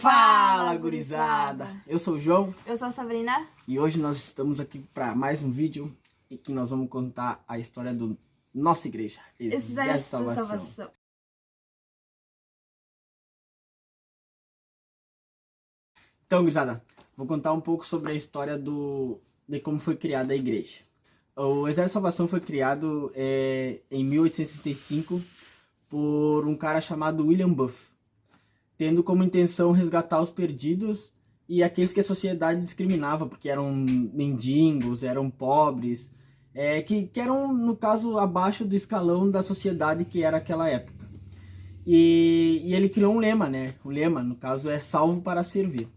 Fala, gurizada! Eu sou o João. Eu sou a Sabrina. E hoje nós estamos aqui para mais um vídeo em que nós vamos contar a história da nossa igreja, Exército da Salvação. Então, gurizada, vou contar um pouco sobre a história de como foi criada a igreja. O Exército da Salvação foi criado em 1865 por um cara chamado William Buff, tendo como intenção resgatar os perdidos e aqueles que a sociedade discriminava, porque eram mendigos, eram pobres, que eram, no caso, abaixo do escalão da sociedade que era aquela época. E ele criou um lema, né? O lema, no caso, é salvo para servir.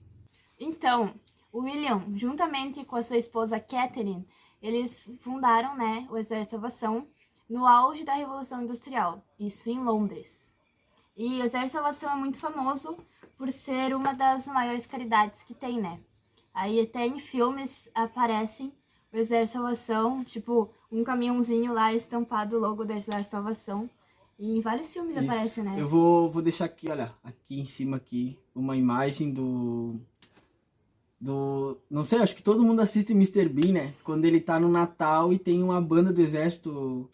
Então, o William, juntamente com a sua esposa Catherine, eles fundaram, né, o Exército da Salvação no auge da Revolução Industrial, isso em Londres. E o Exército da Salvação é muito famoso por ser uma das maiores caridades que tem, né? Aí até em filmes aparecem o Exército da Salvação, tipo um caminhãozinho lá estampado o logo do Exército da Salvação. E em vários filmes aparece, né? Eu vou deixar aqui, olha, aqui em cima aqui, uma imagem do... Não sei, acho que todo mundo assiste Mr. Bean, né? Quando ele tá no Natal e tem uma banda do Exército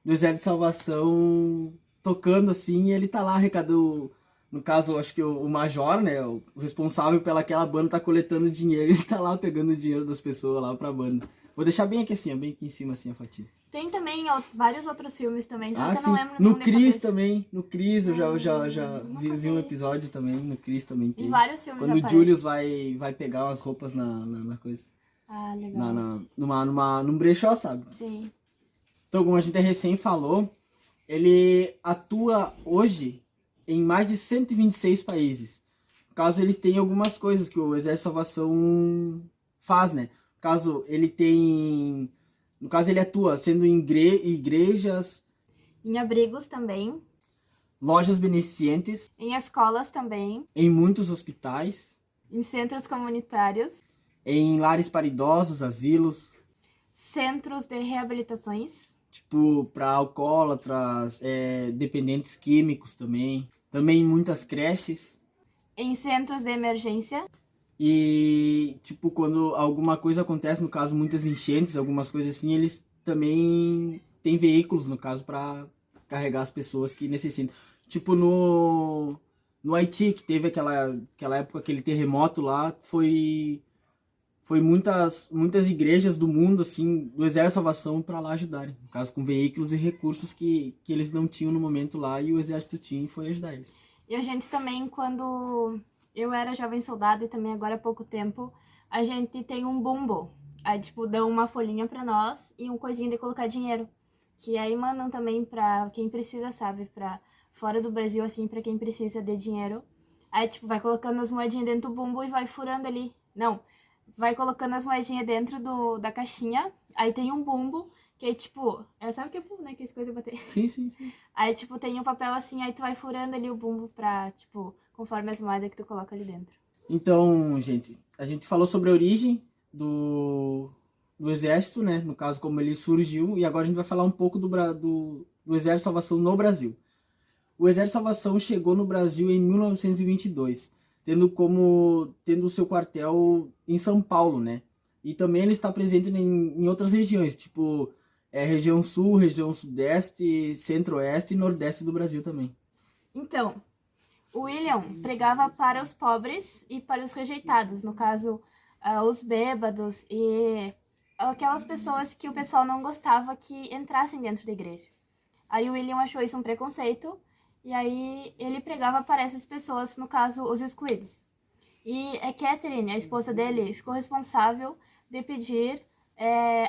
de Salvação tocando assim, e ele tá lá arrecadando, no caso, acho que o major, né, o responsável pelaquela banda tá coletando dinheiro, ele tá lá pegando o dinheiro das pessoas lá pra banda. Vou deixar bem aqui assim, bem aqui em cima assim a fotinha. Tem também vários outros filmes também, só que eu sim. não lembro o No nome Chris também, no Chris eu já vi um vi. episódio também, no Chris também tem. Em vários filmes Quando aparece. o Julius vai pegar umas roupas na coisa. Ah, legal. Num brechó, sabe? Sim. Então, como a gente recém falou, ele atua hoje em mais de 126 países. No caso, ele tem algumas coisas que o Exército de Salvação faz, né? No caso, ele atua sendo em igrejas, Em abrigos também. lojas beneficentes, Em escolas também. em muitos hospitais, Em centros comunitários. em lares para idosos, asilos, Centros de reabilitações. tipo, para alcoólatras, dependentes químicos também. Também em muitas creches. Em centros de emergência. E, tipo, quando alguma coisa acontece, no caso, muitas enchentes, algumas coisas assim, eles também têm veículos, no caso, para carregar as pessoas que necessitam. Tipo, no Haiti, que teve aquela época, aquele terremoto lá, foi muitas igrejas do mundo, assim, do Exército de Salvação para lá ajudarem. No caso, com veículos e recursos que eles não tinham no momento lá, e o Exército tinha e foi ajudar eles. E a gente também, quando eu era jovem soldado e também agora há pouco tempo, a gente tem um bumbo. Aí, tipo, dão uma folhinha pra nós e um coisinho de colocar dinheiro. Que aí mandam também pra quem precisa, sabe? Pra fora do Brasil, assim, pra quem precisa de dinheiro. Aí, tipo, vai colocando as moedinhas dentro do bumbo e vai furando ali. Não, vai colocando as moedinhas dentro da caixinha. Aí tem um bumbo, que aí, tipo, sabe o que é bumbo, né? Que as coisas bater. Sim. Aí, tipo, tem um papel assim, aí tu vai furando ali o bumbo pra, tipo, conforme as moedas que tu coloca ali dentro. Então, gente, a gente falou sobre a origem do Exército, né? No caso, como ele surgiu, e agora a gente vai falar um pouco do Exército de Salvação no Brasil. O Exército de Salvação chegou no Brasil em 1922, tendo o seu quartel em São Paulo, né? E também ele está presente em outras regiões, tipo região sul, região sudeste, centro-oeste e nordeste do Brasil também. Então, o William pregava para os pobres e para os rejeitados, no caso, os bêbados e aquelas pessoas que o pessoal não gostava que entrassem dentro da igreja. Aí o William achou isso um preconceito, e aí ele pregava para essas pessoas, no caso, os excluídos. E a Catherine, a esposa dele, ficou responsável de pedir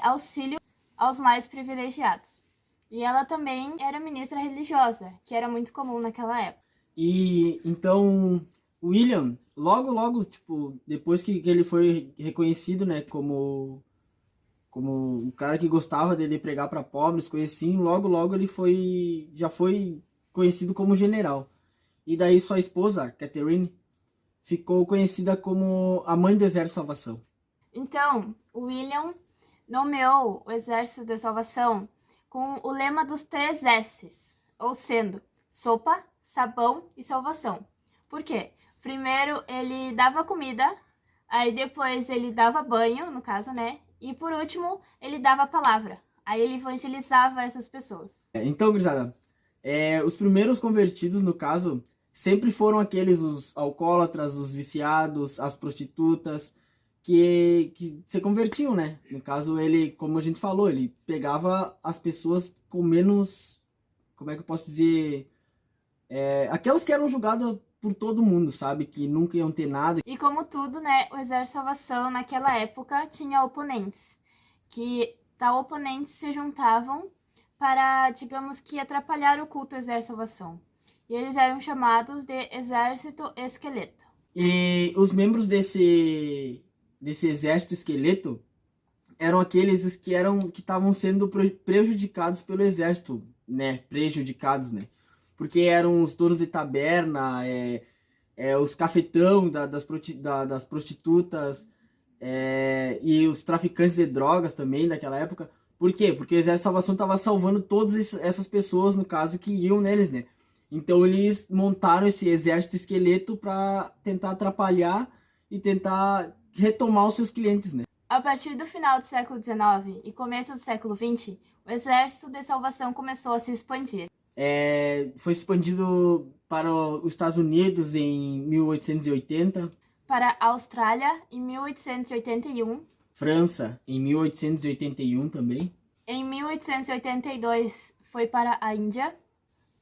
auxílio aos mais privilegiados. E ela também era ministra religiosa, que era muito comum naquela época. E então, William, logo, tipo, depois que ele foi reconhecido, né, como um cara que gostava de pregar para pobres, coisa assim, logo ele já foi conhecido como general. E daí sua esposa, Catherine, ficou conhecida como a mãe do Exército de Salvação. Então, o William nomeou o Exército de Salvação com o lema dos 3 S's, ou sendo sopa, sabão e salvação. Por quê? Primeiro ele dava comida, aí depois ele dava banho, no caso, né? E por último, ele dava a palavra. Aí ele evangelizava essas pessoas. Então, gurizada, os primeiros convertidos, no caso, sempre foram aqueles, os alcoólatras, os viciados, as prostitutas, que se convertiam, né? No caso, ele, como a gente falou, ele pegava as pessoas com menos, como é que eu posso dizer, aquelas que eram julgadas por todo mundo, sabe? Que nunca iam ter nada. E como tudo, né, o Exército Salvação naquela época tinha oponentes, que tal oponentes se juntavam para, digamos que, atrapalhar o culto ao Exército Salvação. E eles eram chamados de Exército Esqueleto. E os membros desse exército esqueleto eram aqueles que estavam sendo prejudicados pelo exército, né? Prejudicados, né? Porque eram os donos de taberna, os cafetão das prostitutas, e os traficantes de drogas também daquela época. Por quê? Porque o Exército de Salvação estava salvando todas essas pessoas, no caso, que iam neles, né? Então eles montaram esse exército esqueleto para tentar atrapalhar e tentar retomar os seus clientes, né? A partir do final do século XIX e começo do século XX, o Exército de Salvação começou a se expandir. Foi expandido para os Estados Unidos em 1880, Para a Austrália em 1881, França em 1881 também, em 1882 foi para a Índia,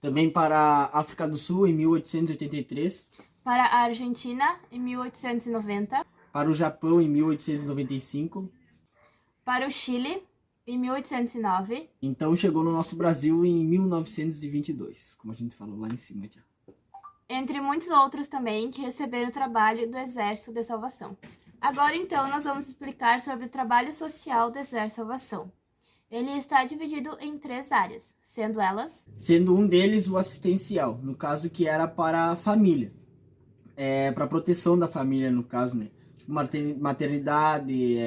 também para a África do Sul em 1883, para a Argentina em 1890, para o Japão em 1895. para o Chile em 1809. Então chegou no nosso Brasil em 1922, como a gente falou lá em cima já. Entre muitos outros também que receberam o trabalho do Exército de Salvação. Agora então nós vamos explicar sobre o trabalho social do Exército de Salvação. Ele está dividido em 3 áreas, sendo um deles o assistencial, no caso que era para a família, para a proteção da família, no caso, né? Tipo, maternidade,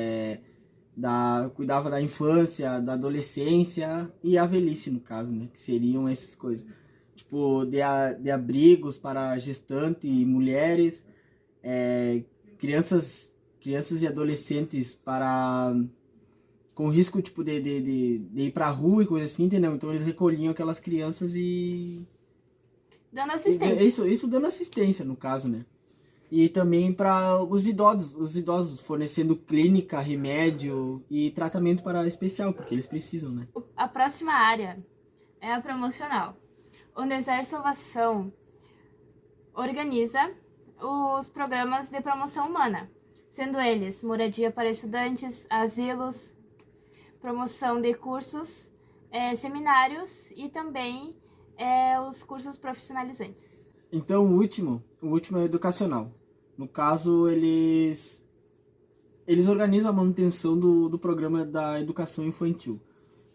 cuidava da infância, da adolescência e a velhice, no caso, né? Que seriam essas coisas. Tipo, de abrigos para gestantes e mulheres, crianças e adolescentes com risco, tipo, de ir pra rua e coisa assim, entendeu? Então eles recolhiam aquelas crianças e... dando assistência. Isso dando assistência, no caso, né? E também para os idosos fornecendo clínica, remédio e tratamento para especial, porque eles precisam, né? A próxima área é a promocional, onde o Exército de Salvação organiza os programas de promoção humana, sendo eles moradia para estudantes, asilos, promoção de cursos, seminários e também os cursos profissionalizantes. Então o último é educacional. No caso, eles organizam a manutenção do programa da educação infantil.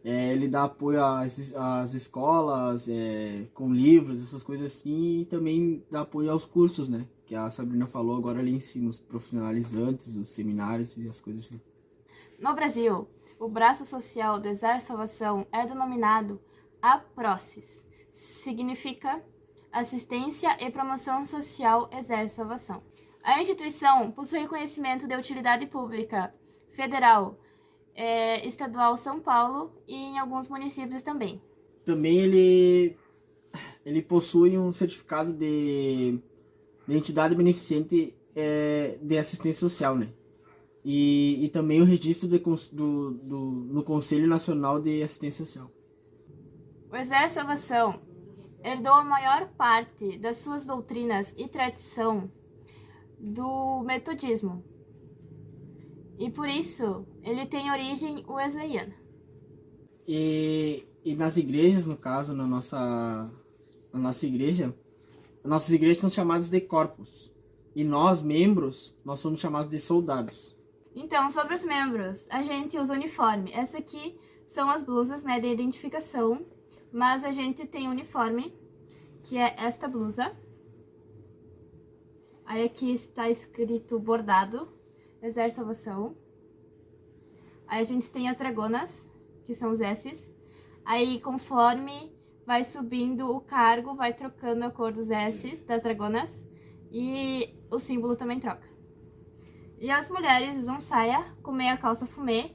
Ele dá apoio às escolas, com livros, essas coisas assim, e também dá apoio aos cursos, né? Que a Sabrina falou agora ali em cima, os profissionalizantes, os seminários e as coisas assim. No Brasil, o braço social do Exército de Salvação é denominado APROSSES, significa Assistência e Promoção Social Exército de Salvação. A instituição possui reconhecimento de utilidade pública federal, estadual São Paulo e em alguns municípios também. Também ele possui um certificado de entidade beneficente de assistência social, né? E também o registro no Conselho Nacional de Assistência Social. O Exército de Salvação herdou a maior parte das suas doutrinas e tradição do metodismo. E por isso, ele tem origem wesleyana. E nas igrejas, no caso, na nossa igreja, as nossas igrejas são chamadas de corpos. E nós, membros, nós somos chamados de soldados. Então, sobre os membros, a gente usa uniforme. Essa aqui são as blusas, né, de identificação. Mas a gente tem uniforme, que é esta blusa. Aí aqui está escrito bordado, Exército de Salvação. Aí a gente tem as dragonas, que são os S's. Aí conforme vai subindo o cargo, vai trocando a cor dos S's, das dragonas. e o símbolo também troca. E as mulheres usam saia com meia calça fumê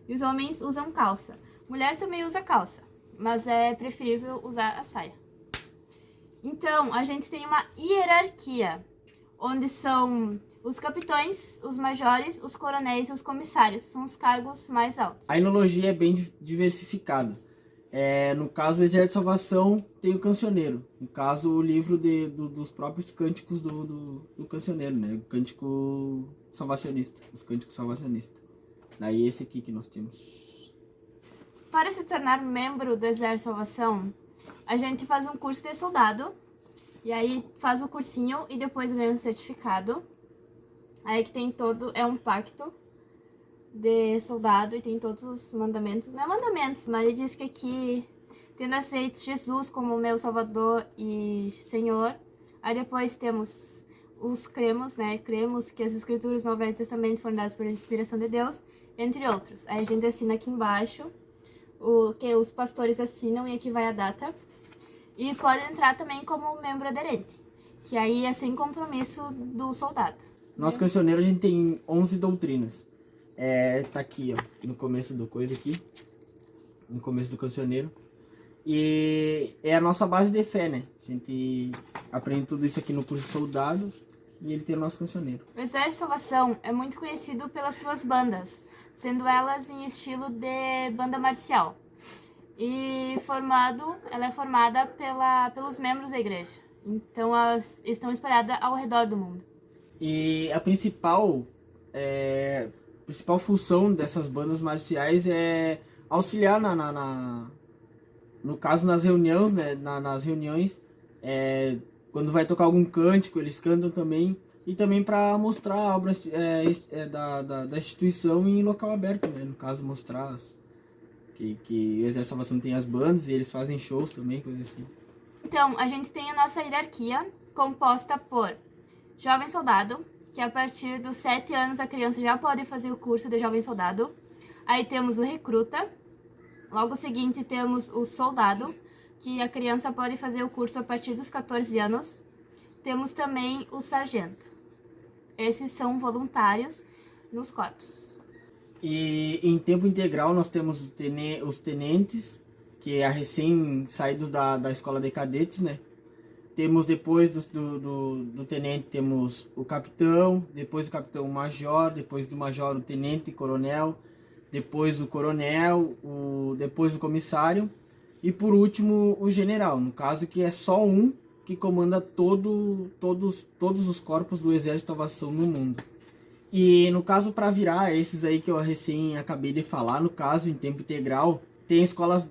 e os homens usam calça. Mulher também usa calça, mas é preferível usar a saia. Então, a gente tem uma hierarquia, onde são os capitães, os majores, os coronéis e os comissários. São os cargos mais altos. A enologia é bem diversificada. No caso, o Exército de Salvação tem o cancioneiro. No caso, o livro dos próprios cânticos do cancioneiro, né? O cântico salvacionista, os cânticos salvacionistas. Daí esse aqui que nós temos. Para se tornar membro do Exército de Salvação, a gente faz um curso de soldado. E aí faz o cursinho e depois ganha um certificado. Aí que tem todo, é um pacto de soldado e tem todos os mandamentos. Não é mandamentos, mas ele diz que aqui, tendo aceito Jesus como meu Salvador e Senhor. Aí depois temos os cremos, né? Cremos que as escrituras do Novo e Velho Testamento foram dadas por inspiração de Deus, entre outros. Aí a gente assina aqui embaixo, o que os pastores assinam e aqui vai a data. E pode entrar também como membro aderente, que aí é sem compromisso do soldado. Nosso cancioneiro a gente tem 11 doutrinas. Tá aqui, ó, no começo do coisa aqui. No começo do cancioneiro. E é a nossa base de fé, né? A gente aprende tudo isso aqui no curso de soldado e ele tem o nosso cancioneiro. O Exército de Salvação é muito conhecido pelas suas bandas, sendo elas em estilo de banda marcial. E ela é formada pelos membros da igreja. Então elas estão espalhadas ao redor do mundo. E a principal função dessas bandas marciais é auxiliar no caso nas reuniões, né? Nas reuniões, quando vai tocar algum cântico, eles cantam também. E também para mostrar obras da instituição em local aberto, né? No caso, mostrar que o Exército de Salvação tem as bandas e eles fazem shows também, coisa assim. Então, a gente tem a nossa hierarquia composta por jovem soldado, que a partir dos 7 anos a criança já pode fazer o curso de jovem soldado. Aí temos o recruta, logo seguinte temos o soldado, que a criança pode fazer o curso a partir dos 14 anos. Temos também o sargento. Esses são voluntários nos corpos. E em tempo integral nós temos os tenentes, que é recém-saídos da escola de cadetes, né? Temos depois do tenente, temos o capitão, depois do capitão o major, depois do major o tenente coronel, depois o coronel, depois o comissário e por último o general, no caso que é só um que comanda todos os corpos do Exército de Salvação no mundo. E no caso, para virar esses aí que eu acabei de falar, no caso, em tempo integral, tem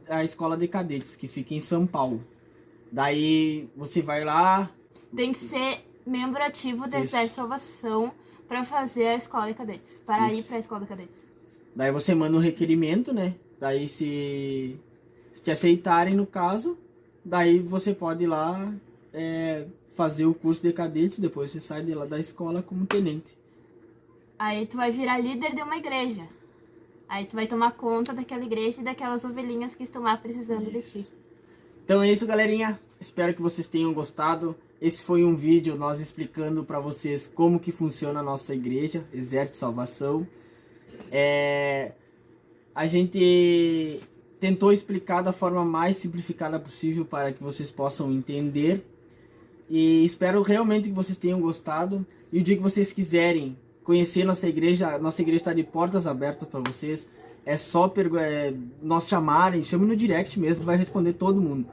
a escola de cadetes, que fica em São Paulo. Daí você vai lá... Tem que ser membro ativo do Exército de Salvação para fazer a escola de cadetes, para ir para a escola de cadetes. Daí você manda um requerimento, né? Daí se te aceitarem, no caso, daí você pode ir lá fazer o curso de cadetes, depois você sai de lá da escola como tenente. Aí tu vai virar líder de uma igreja. Aí tu vai tomar conta daquela igreja e daquelas ovelhinhas que estão lá precisando de ti. Então é isso, galerinha. Espero que vocês tenham gostado. Esse foi um vídeo nós explicando para vocês como que funciona a nossa igreja, Exército de Salvação. A gente tentou explicar da forma mais simplificada possível para que vocês possam entender. E espero realmente que vocês tenham gostado. E o dia que vocês quiserem conhecer nossa igreja está de portas abertas para vocês. É só nós chamarem, chame no direct mesmo, vai responder todo mundo.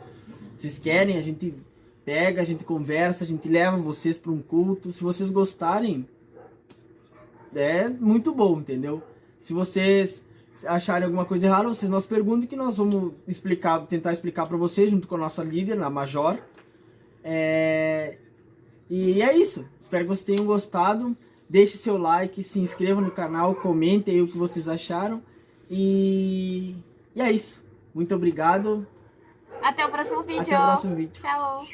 Vocês querem, a gente pega, a gente conversa, a gente leva vocês para um culto. Se vocês gostarem, é muito bom, entendeu? Se vocês acharem alguma coisa errada, vocês nos perguntem que nós vamos tentar explicar para vocês junto com a nossa líder, a Major. E é isso. Espero que vocês tenham gostado. Deixe seu like, se inscreva no canal, comentem aí o que vocês acharam. E é isso. Muito obrigado. Até o próximo vídeo. Até o próximo vídeo. Tchau.